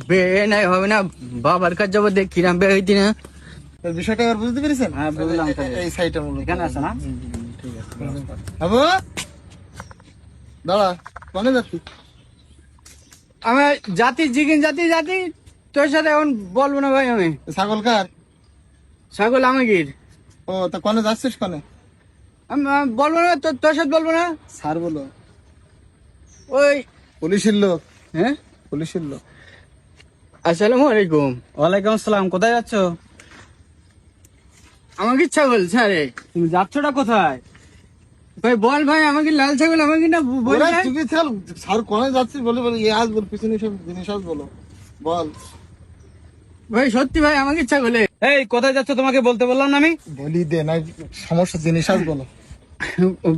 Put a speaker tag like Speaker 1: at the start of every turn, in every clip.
Speaker 1: বে নাই হবে না, বাবার কাছে যাবো দেখি না বে হইতি না।
Speaker 2: বিষয়টা এবার বুঝতে পেরেছেন?
Speaker 1: হ্যাঁ বুঝলাম।
Speaker 2: এই সাইডটা মূলত
Speaker 1: এখানে আছে না?
Speaker 2: ঠিক আছে। বাবু দাঁড়া, কোনে যাচ্ছি?
Speaker 1: আমি জাতি জিগিন জাতি তোর সাথে এখন বলবো না ভাই। আমি
Speaker 2: ছাগল কার?
Speaker 1: ছাগল আমাগির।
Speaker 2: ও তা কোনে যাচ্ছিস? কোনে?
Speaker 1: আমি বলবো না, তোর সাথে বলবো না।
Speaker 2: স্যার বলো।
Speaker 1: ওই
Speaker 2: পুলিশের লোক?
Speaker 1: হ্যাঁ,
Speaker 2: পুলিশের লোক।
Speaker 1: আসসালামু আলাইকুম।
Speaker 3: ওয়ালাইকুম আসসালাম। কোথায় যাচ্ছ?
Speaker 1: আমাকে ছাগল ছাড়ে।
Speaker 3: তুমি যাচ্ছটা কোথায়?
Speaker 1: ভাই বল ভাই, আমাকে লাল ছাগল আমাকে না বল
Speaker 2: ওরা
Speaker 1: না।
Speaker 2: তুই চল, স্যার কোনে যাচ্ছিস বলে বলে ইয়ে আজ বল, পিছনে সব জিনিস আজ বলো, বল।
Speaker 1: ভাই সত্যি ভাই আমাকে ছাগলে।
Speaker 3: এই কোথায় যাচ্ছ তোমাকে বলতে বললাম না আমি?
Speaker 2: বলি দে না, সমস্যা জিনিস আজ বলো।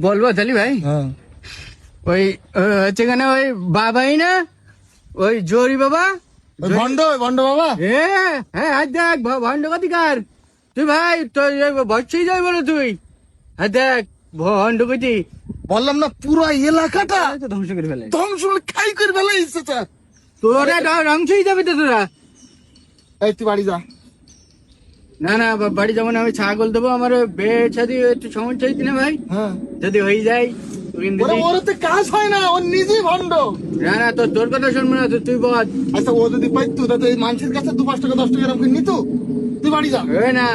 Speaker 1: বলবো তাহলে ভাই।
Speaker 2: হ্যাঁ
Speaker 1: ওই হচ্ছে কেন ওই বাবাই না, ওই জরি বাবা।
Speaker 2: ওই ভন্ড বাবা।
Speaker 1: হ্যাঁ হাত দেখ ভণ্ড কতিকার তুই ভাই, তোর বচ্চই যাই বলো তুই। হাত দেখ ভণ্ড কতি।
Speaker 2: বললাম না পুরো এলাকাটা
Speaker 1: তো ধ্বংস করে ফেলে,
Speaker 2: ধ্বংস করে খাই করে ফেলে ইচ্ছেটা।
Speaker 1: তোরা ধ্বংসই যাবে তো তোরা।
Speaker 2: এই তুই বাড়ি যা।
Speaker 1: না না বাড়ি যাবো না, আমি ছাগল দেবো। আমার বেড সাথে একটু সমস্যা হয়েছে না ভাই,
Speaker 2: হ্যাঁ
Speaker 1: যদি হয়ে যায়
Speaker 2: ওরা ওরতে কাজ হয় না, ও নিজেই ভন্ড।
Speaker 1: না না তোর কথা শুনবো না, তুই বল।
Speaker 2: আচ্ছা ও যদি পাইতো তাতে এই মানুষের কাছে 2-5 টাকা 10 টাকা এরকম নিত। তুই বাড়ি যা।
Speaker 1: এ না,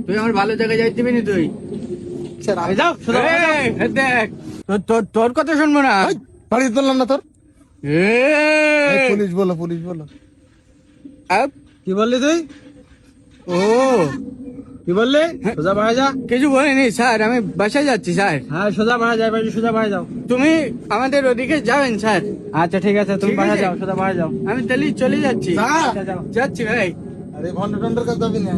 Speaker 1: তুই আমার ভালো জায়গায় যাই দিবি না তুই।
Speaker 2: আমি যাও সোজা বাড়ি যাও।
Speaker 1: এই, দেখ তোর কথা শুনবো না।
Speaker 2: এই, বাড়ি যেতে বললাম না তোর। এই,
Speaker 1: এই,
Speaker 2: পুলিশ বলো।
Speaker 1: আপ,
Speaker 3: কি বললি তুই?
Speaker 1: ও
Speaker 3: কি বললি? সোজা বাড়া যা।
Speaker 1: কিছু বলিনি স্যার, আমি বাসায় যাচ্ছি স্যার।
Speaker 3: হ্যাঁ সোজা বাড়া যায়, বাড়ি সোজা বাড়া যাও।
Speaker 1: তুমি আমাদের ওদিকে যাবেন স্যার।
Speaker 3: আচ্ছা ঠিক আছে, তুমি
Speaker 1: ঠিক
Speaker 3: বাড়া
Speaker 1: আছে।
Speaker 3: যাও, সোজা বাড়া যাও।
Speaker 1: আমি তাহলে চলে যাচ্ছি।
Speaker 2: যা।
Speaker 3: আচ্ছা, যাও।
Speaker 1: যাচ্ছি ভাই।
Speaker 2: আরে ভন্ড টন্ডের কাছে যাবি না।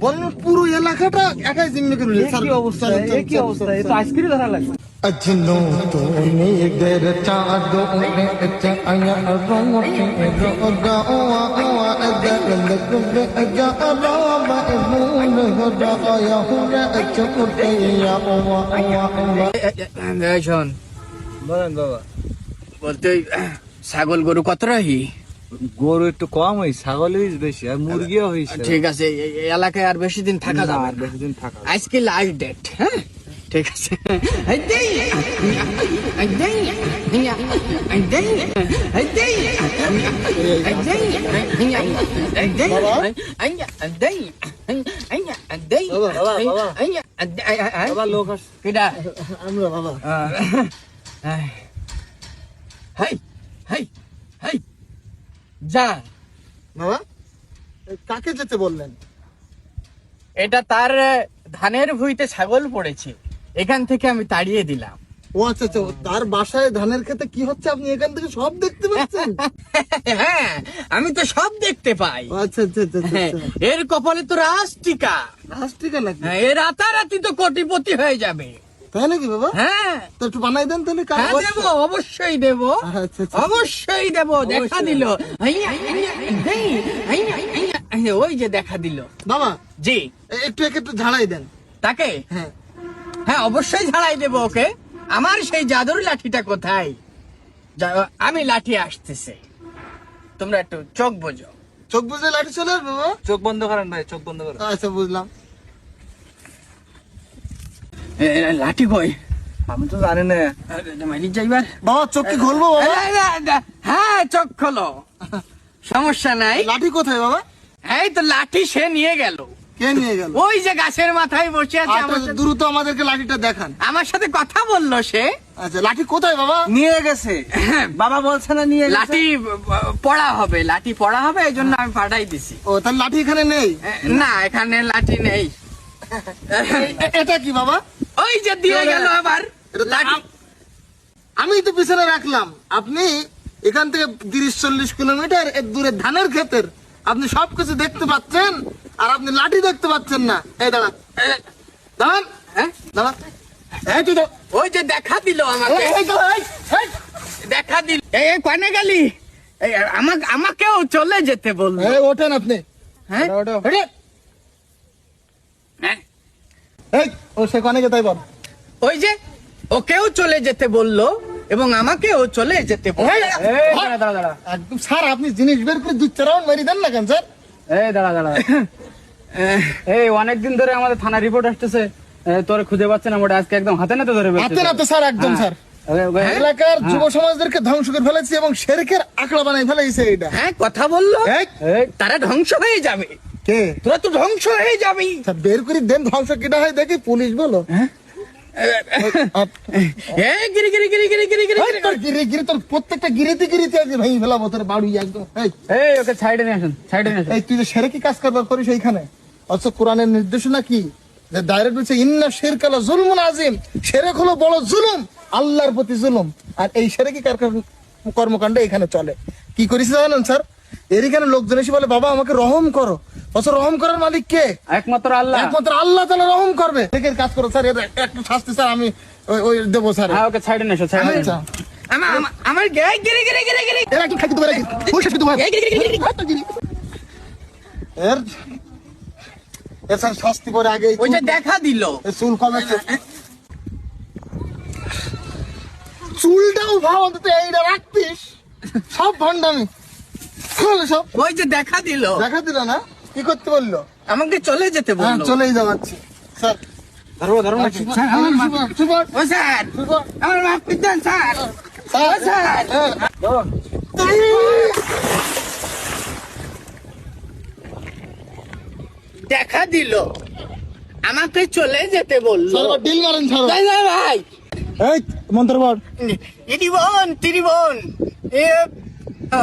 Speaker 2: বললাম পুরো এলাকাটা একাই জিম্মি করে নিল।
Speaker 3: কি অবস্থা? কি অবস্থা? এই তো আইসক্রিম ধরা লাগবে।
Speaker 2: अजनो तूने इधर चादों ने चाया रोटी रोगावा अदर लग जा रामा मून हो राया हो रे चोटे या ओवा
Speaker 1: এই, শোন
Speaker 3: বলেন বাবা।
Speaker 1: বলতে ওই, ছাগল গরু কত রাখি?
Speaker 3: গরু একটু কম হয়েছে, ছাগল হয়েছে বেশি, আর মুরগিও হয়েছে।
Speaker 1: ঠিক আছে, এই এলাকায় আর বেশি দিন থাকা যাবে
Speaker 3: আর
Speaker 1: না।
Speaker 3: বেশি দিন থাকা।
Speaker 1: আজকে লাস্ট ডেট। হ্যাঁ ঠিক আছে। এই দেই, এই দেই, এই দেই, এই দেই, এই দেই, এই দেই,
Speaker 3: বাবা লোক আসছে।
Speaker 1: কেডা?
Speaker 2: আমরা বাবা
Speaker 1: হাই হাই হাই যা।
Speaker 2: বাবা কাকে যেতে বললেন?
Speaker 1: এটা তার ধানের ভুঁইতে ছাগল পড়েছে, এখান থেকে আমি তাড়িয়ে দিলাম।
Speaker 2: ও আচ্ছা আচ্ছা, তার বাসায় ধানের খেতে কি হচ্ছে আপনি এখান থেকে সব দেখতে পাচ্ছেন?
Speaker 1: হ্যাঁ আমি তো সব দেখতে পাই।
Speaker 2: ও আচ্ছা আচ্ছা আচ্ছা
Speaker 1: হ্যাঁ, এর কপালে তো রাস্টিকা।
Speaker 2: রাষ্ট্রিকা নাকি?
Speaker 1: হ্যাঁ, এ রাতারাতি তো কোটিপতি হয়ে যাবে।
Speaker 2: তাই নাকি বাবা?
Speaker 1: হ্যাঁ
Speaker 2: তো একটু বানাই দেন তাহলে
Speaker 1: হ্যাঁ দেবো, অবশ্যই দেবো,
Speaker 2: আচ্ছা আচ্ছা
Speaker 1: অবশ্যই দেবো। দেখা দিল, ওই যে দেখা দিল।
Speaker 2: বাবা
Speaker 1: জি
Speaker 2: একটু একে একটু ঝাড়াই দেন।
Speaker 1: তাকে,
Speaker 2: হ্যাঁ
Speaker 1: হ্যাঁ অবশ্যই ঝাড়াই দেবো ওকে। আমার সেই জাদুর লাঠিটা কোথায়? আমি লাঠি আসতেছে, তোমরা একটু চোখ বোঝো।
Speaker 2: চোখ বুঝে লাঠি চলে আসবে বাবা?
Speaker 3: চোখ বন্ধ করেন ভাই, চোখ বন্ধ করেন।
Speaker 2: আচ্ছা বুঝলাম।
Speaker 1: লাঠি কই?
Speaker 3: আমি তো জানি না।
Speaker 1: মারি যাইবার।
Speaker 2: বাবা চোখ কি খুলবো বাবা?
Speaker 1: হ্যাঁ চোখ খোলো, সমস্যা নাই।
Speaker 2: লাঠি কোথায় বাবা?
Speaker 1: এই তো লাঠি সে নিয়ে গেল,
Speaker 2: কে নিয়ে গেল?
Speaker 1: ওই যে গাছের মাথায় বসে আছে।
Speaker 2: আচ্ছা দ্রুত আমাদেরকে লাঠিটা দেখান।
Speaker 1: আমার সাথে কথা বললো সে।
Speaker 2: আচ্ছা লাঠি কোথায় বাবা?
Speaker 3: নিয়ে গেছে বাবা, বলছে না নিয়ে গেছে।
Speaker 1: লাঠি পড়া হবে, লাঠি পড়া হবে, এই জন্য আমি পাঠাই দিছি।
Speaker 2: ও তাহলে লাঠি এখানে নেই?
Speaker 1: না এখানে লাঠি নেই।
Speaker 2: এটা কি বাবা?
Speaker 1: ওই যে দিয়ে গেল আবার
Speaker 2: এটা
Speaker 1: লাঠি।
Speaker 2: আমি তো পিছনে রাখলাম, আপনি এখান থেকে 30-40 কিলোমিটার এর দূরে ধানের ক্ষেতের আপনি সবকিছু দেখতে পাচ্ছেন, আর আপনি লাঠি দেখতে পাচ্ছেন না। এই দাঁড়ান দাঁড়ান
Speaker 1: হ্যাঁ?
Speaker 2: দাঁড়ান। এই তুই তো
Speaker 1: ওই যে দেখা দিল আমাকে,
Speaker 2: এই দাঁড়া, এই।
Speaker 1: দেখা দিল। এই কানে গেলি, আমাকেও চলে যেতে বললো।
Speaker 2: এই ওঠেন আপনি।
Speaker 1: হ্যাঁ
Speaker 2: ওঠেন।
Speaker 1: হ্যাঁ?
Speaker 2: এই ও সে কনে তাই বল।
Speaker 1: ওই যে ওকেও চলে যেতে বললো, এবং আমাকেও চলে যেতে বলল।
Speaker 2: এই,
Speaker 3: দাঁড়া দাঁড়া দাঁড়া
Speaker 2: একদম স্যার, আপনি জিনিস বের করে 2-4 রাউন্ড মারি দেন না কেন স্যার?
Speaker 3: এই দাঁড়া দাঁড়া এই অনেকদিন ধরে আমাদের থানা রিপোর্ট আসতেছে, তোরে খুঁজে পাচ্ছে না মোটে, আজকে একদম হাতে নাতে ধরে
Speaker 2: হাতে নাতে স্যার, একদম স্যার। এলাকার যুব সমাজদেরকে ধ্বংস করে ফেলেছে এবং শেরকের আকড়া বানাই ফেলেছে এটা।
Speaker 1: হ্যাঁ, কথা বললো,
Speaker 2: এই,
Speaker 1: তারা ধ্বংস হয়ে যাবে,
Speaker 2: কে
Speaker 1: তোরা তো ধ্বংস হয়ে যাবি।
Speaker 2: স্যার বের করে দেন, ধ্বংস কিটা হয় দেখি, পুলিশ বলো।
Speaker 1: গিরি গিরি গিরি গিরি গিরি গিরি
Speaker 2: এই, তোর গিরি গিরি, তোর প্রত্যেকটা গিরিতে গিরিতে আজকে ভেঙে ফেলাবো তোর বাড়ি একদম। এই,
Speaker 3: এই ওকে সাইডে নিয়ে আসেন, সাইডে নিয়ে আসেন।
Speaker 2: এই তুই যে সেরেকি কাজ করবার করিস এইখানে, অথচ কোরআনের নির্দেশনা কি, যে ডাইরেক্ট বলছে ইন্না শিরকালা জুলমুন আজিম, শিরক হলো বড় জুলুম, আল্লাহর প্রতি জুলুম। আর এই সেরেকি কর্মকাণ্ড এখানে চলে। কি করিস জানেন স্যার? এর এখানে লোকজন এসে বলে বাবা আমাকে রহম করো, অথচ রহম করার মালিক কে?
Speaker 3: একমাত্র আল্লাহ।
Speaker 2: একমাত্র আল্লাহ তাআলা রহম করবে। এর কাজ করো স্যার, এর একটু শাস্তি স্যার আমি ওই দেবো স্যার।
Speaker 3: হ্যাঁ ওকে সাইডে নিয়ে এসো, সাইডে নিয়ে এসো।
Speaker 2: আচ্ছা,
Speaker 1: আমার গায়ে গিরি গিরি গিরি গিরি
Speaker 2: এর একটু খাইতে দেবো, ফুল শেষ করতে এর এর স্যার শাস্তি করে আগে
Speaker 1: ওই যে দেখা দিল,
Speaker 2: চুল কমেছে, চুলটাও ভাব অন্তত এইটা রাখতিস, সব ভণ্ডামি সব
Speaker 1: ওই যে দেখা দিল,
Speaker 2: দেখা দিল না, কি করতে বললো?
Speaker 1: আমাকে চলে যেতে
Speaker 2: হ্যাঁ
Speaker 1: বললো।
Speaker 2: চলেই যাচ্ছি স্যার।
Speaker 3: ধরো ধরো না।
Speaker 1: স্যার, আমার মাফ-
Speaker 2: সুপার
Speaker 1: ও স্যার, আমার মাফ করে দেন স্যার। ও স্যার, দেখা দিল, আমাকে চলে যেতে বললো।
Speaker 2: ডিল মারেন ছাড়ো।
Speaker 1: না, না, ভাই,
Speaker 2: এই মন্ত্র বল।
Speaker 1: ত্রিভুবন ত্রিভুবন এ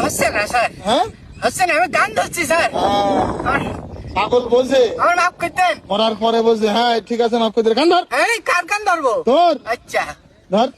Speaker 1: হচ্ছে না স্যার,
Speaker 2: হ্যাঁ
Speaker 1: হচ্ছে না, আমি গান ধরছি স্যার, আমার-
Speaker 2: পাগল বলছে,
Speaker 1: আমার মাফ করতেন।
Speaker 2: মরার পরে বলছে হ্যাঁ ঠিক আছে মাফ করে দে, গান ধর
Speaker 1: এই কার গান ধরবো?
Speaker 2: তোর
Speaker 1: আচ্ছা,
Speaker 2: ধর।